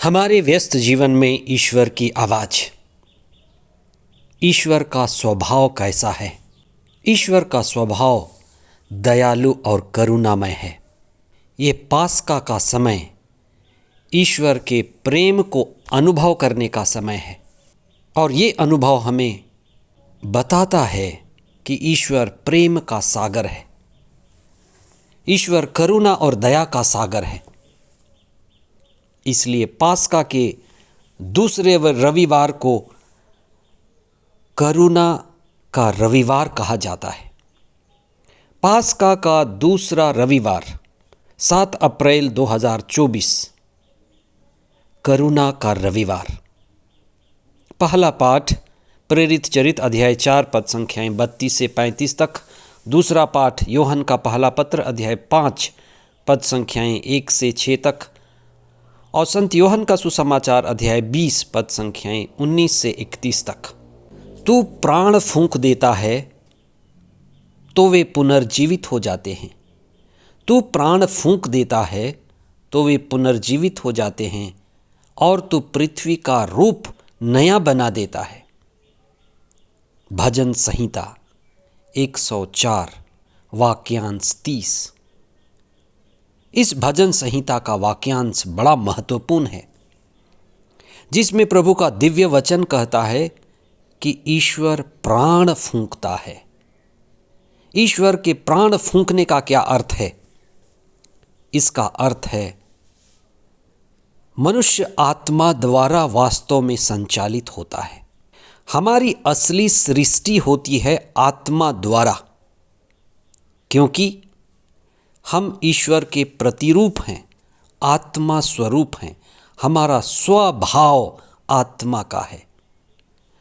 हमारे व्यस्त जीवन में ईश्वर की आवाज़। ईश्वर का स्वभाव कैसा है? ईश्वर का स्वभाव दयालु और करुणामय है। ये पास्का का समय ईश्वर के प्रेम को अनुभव करने का समय है और ये अनुभव हमें बताता है कि ईश्वर प्रेम का सागर है, ईश्वर करुणा और दया का सागर है। इसलिए पास्का के दूसरे रविवार को करुणा का रविवार कहा जाता है। पास्का का दूसरा रविवार 7 अप्रैल 2024 करुणा का रविवार। पहला पाठ प्रेरित चरित अध्याय 4 पद संख्याएं 32 से 35 तक। दूसरा पाठ यूहन्ना का पहला पत्र अध्याय 5 पद संख्याएं 1 से 6 तक और संत यूहन्ना का सुसमाचार अध्याय 20 पद संख्याएं 19 से 31 तक। तू प्राण फूंक देता है तो वे पुनर्जीवित हो जाते हैं। तू प्राण फूंक देता है तो वे पुनर्जीवित हो जाते हैं और तू पृथ्वी का रूप नया बना देता है। भजन संहिता 104 वाक्यांश 30। इस भजन संहिता का वाक्यांश बड़ा महत्वपूर्ण है, जिसमें प्रभु का दिव्य वचन कहता है कि ईश्वर प्राण फूंकता है। ईश्वर के प्राण फूंकने का क्या अर्थ है? इसका अर्थ है मनुष्य आत्मा द्वारा वास्तव में संचालित होता है। हमारी असली सृष्टि होती है आत्मा द्वारा, क्योंकि हम ईश्वर के प्रतिरूप हैं, आत्मा स्वरूप हैं। हमारा स्वभाव आत्मा का है।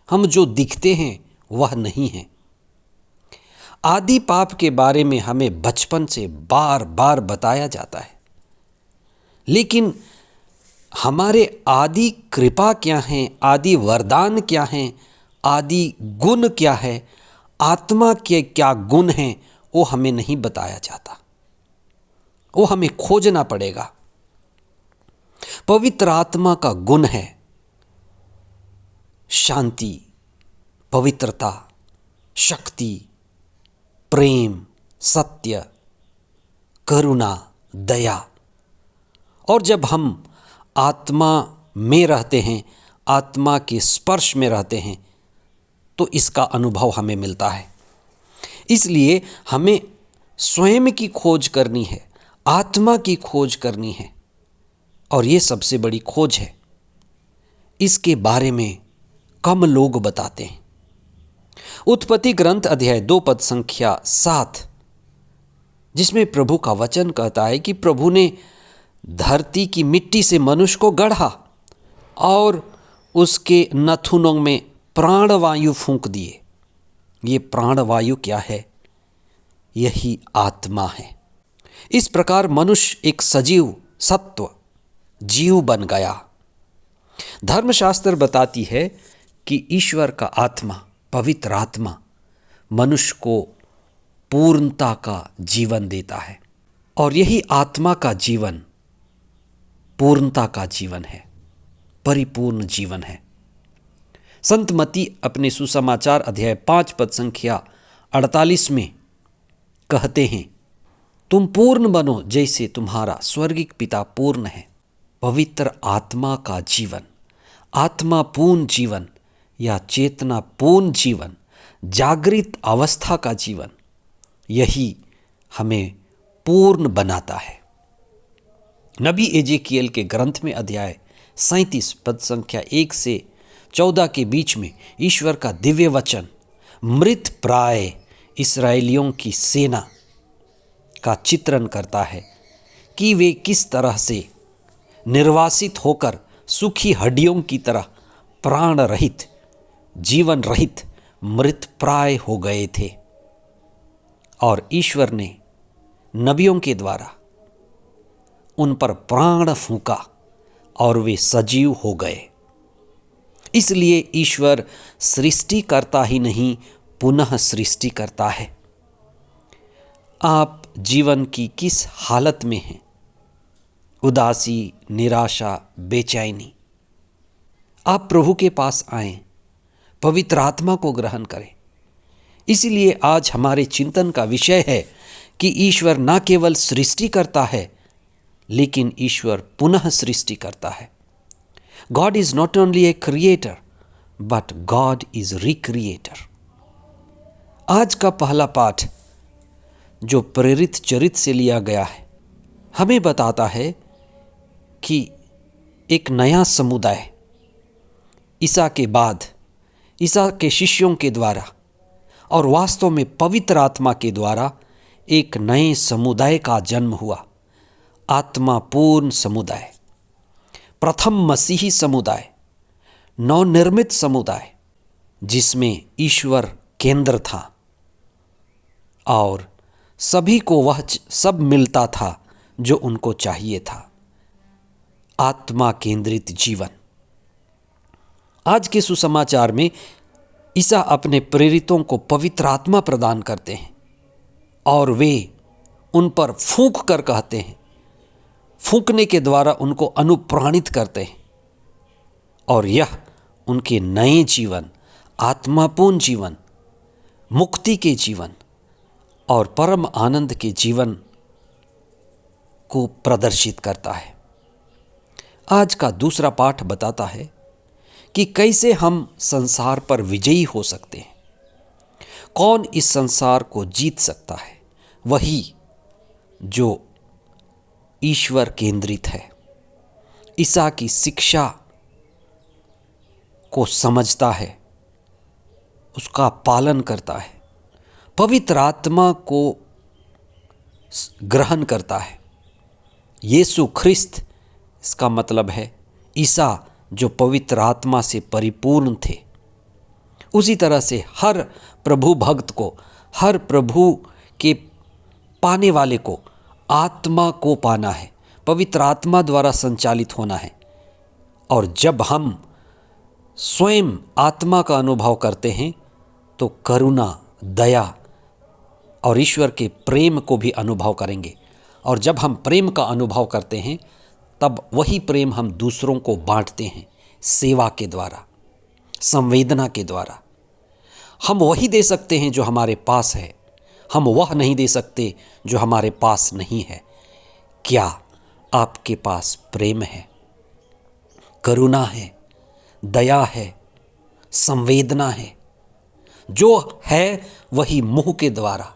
हम जो दिखते हैं वह नहीं है। आदि पाप के बारे में हमें बचपन से बार बार बताया जाता है, लेकिन हमारे आदि कृपा क्या है, आदि वरदान क्या हैं, आदि गुण क्या है, आत्मा के क्या गुण हैं, वो हमें नहीं बताया जाता। वो हमें खोजना पड़ेगा। पवित्र आत्मा का गुण है शांति, पवित्रता, शक्ति, प्रेम, सत्य, करुणा, दया। और जब हम आत्मा में रहते हैं, आत्मा के स्पर्श में रहते हैं, तो इसका अनुभव हमें मिलता है। इसलिए हमें स्वयं की खोज करनी है, आत्मा की खोज करनी है, और ये सबसे बड़ी खोज है। इसके बारे में कम लोग बताते हैं। उत्पत्ति ग्रंथ अध्याय 2 पद संख्या 7, जिसमें प्रभु का वचन कहता है कि प्रभु ने धरती की मिट्टी से मनुष्य को गढ़ा और उसके नथुनों में प्राणवायु फूंक दिए। ये प्राणवायु क्या है? यही आत्मा है। इस प्रकार मनुष्य एक सजीव सत्व जीव बन गया। धर्मशास्त्र बताती है कि ईश्वर का आत्मा, पवित्र आत्मा, मनुष्य को पूर्णता का जीवन देता है, और यही आत्मा का जीवन पूर्णता का जीवन है, परिपूर्ण जीवन है। संत मत्ती अपने सुसमाचार अध्याय 5 पद संख्या 48 में कहते हैं, तुम पूर्ण बनो जैसे तुम्हारा स्वर्गिक पिता पूर्ण है। पवित्र आत्मा का जीवन, आत्मा पूर्ण जीवन या चेतना पूर्ण जीवन, जागृत अवस्था का जीवन, यही हमें पूर्ण बनाता है। नबी एजेकियल के ग्रंथ में अध्याय 37 पद संख्या 1 से 14 के बीच में ईश्वर का दिव्य वचन मृत प्राय इस्राएलियों की सेना का चित्रण करता है कि वे किस तरह से निर्वासित होकर सूखी हड्डियों की तरह प्राण रहित, जीवन रहित, मृत प्राय हो गए थे, और ईश्वर ने नबियों के द्वारा उन पर प्राण फूंका और वे सजीव हो गए। इसलिए ईश्वर सृष्टि करता ही नहीं, पुनः सृष्टि करता है। आप जीवन की किस हालत में हैं, उदासी, निराशा, बेचैनी। आप प्रभु के पास आएं, पवित्र आत्मा को ग्रहण करें। इसीलिए आज हमारे चिंतन का विषय है कि ईश्वर न केवल सृष्टि करता है, लेकिन ईश्वर पुनः सृष्टि करता है। God is not only a creator, but God is recreator. आज का पहला पाठ जो प्रेरित चरित्र से लिया गया है, हमें बताता है कि एक नया समुदाय ईसा के बाद, ईसा के शिष्यों के द्वारा और वास्तव में पवित्र आत्मा के द्वारा एक नए समुदाय का जन्म हुआ। आत्मापूर्ण समुदाय, प्रथम मसीही समुदाय, नवनिर्मित समुदाय, जिसमें ईश्वर केंद्र था और सभी को वह सब मिलता था जो उनको चाहिए था। आत्मा केंद्रित जीवन। आज के सुसमाचार में ईसा अपने प्रेरितों को पवित्र आत्मा प्रदान करते हैं और वे उन पर फूंक कर कहते हैं, फूंकने के द्वारा उनको अनुप्राणित करते हैं और यह उनके नए जीवन, आत्मापूर्ण जीवन, मुक्ति के जीवन और परम आनंद के जीवन को प्रदर्शित करता है। आज का दूसरा पाठ बताता है कि कैसे हम संसार पर विजयी हो सकते हैं। कौन इस संसार को जीत सकता है? वही जो ईश्वर केंद्रित है, ईसा की शिक्षा को समझता है, उसका पालन करता है, पवित्र आत्मा को ग्रहण करता है। यीशु ख्रिस्त, इसका मतलब है ईसा जो पवित्र आत्मा से परिपूर्ण थे। उसी तरह से हर प्रभु भक्त को, हर प्रभु के पाने वाले को आत्मा को पाना है, पवित्र आत्मा द्वारा संचालित होना है। और जब हम स्वयं आत्मा का अनुभव करते हैं तो करुणा, दया और ईश्वर के प्रेम को भी अनुभव करेंगे। और जब हम प्रेम का अनुभव करते हैं तब वही प्रेम हम दूसरों को बांटते हैं, सेवा के द्वारा, संवेदना के द्वारा। हम वही दे सकते हैं जो हमारे पास है, हम वह नहीं दे सकते जो हमारे पास नहीं है। क्या आपके पास प्रेम है, करुणा है, दया है, संवेदना है? जो है वही मुंह के द्वारा,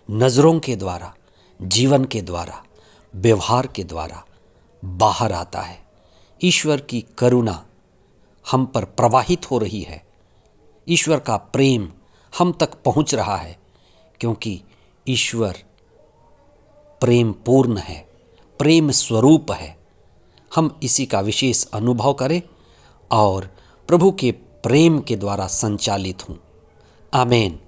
नज़रों के द्वारा, जीवन के द्वारा, व्यवहार के द्वारा बाहर आता है। ईश्वर की करुणा हम पर प्रवाहित हो रही है, ईश्वर का प्रेम हम तक पहुंच रहा है, क्योंकि ईश्वर प्रेम पूर्ण है, प्रेम स्वरूप है। हम इसी का विशेष अनुभव करें और प्रभु के प्रेम के द्वारा संचालित हों। आमीन।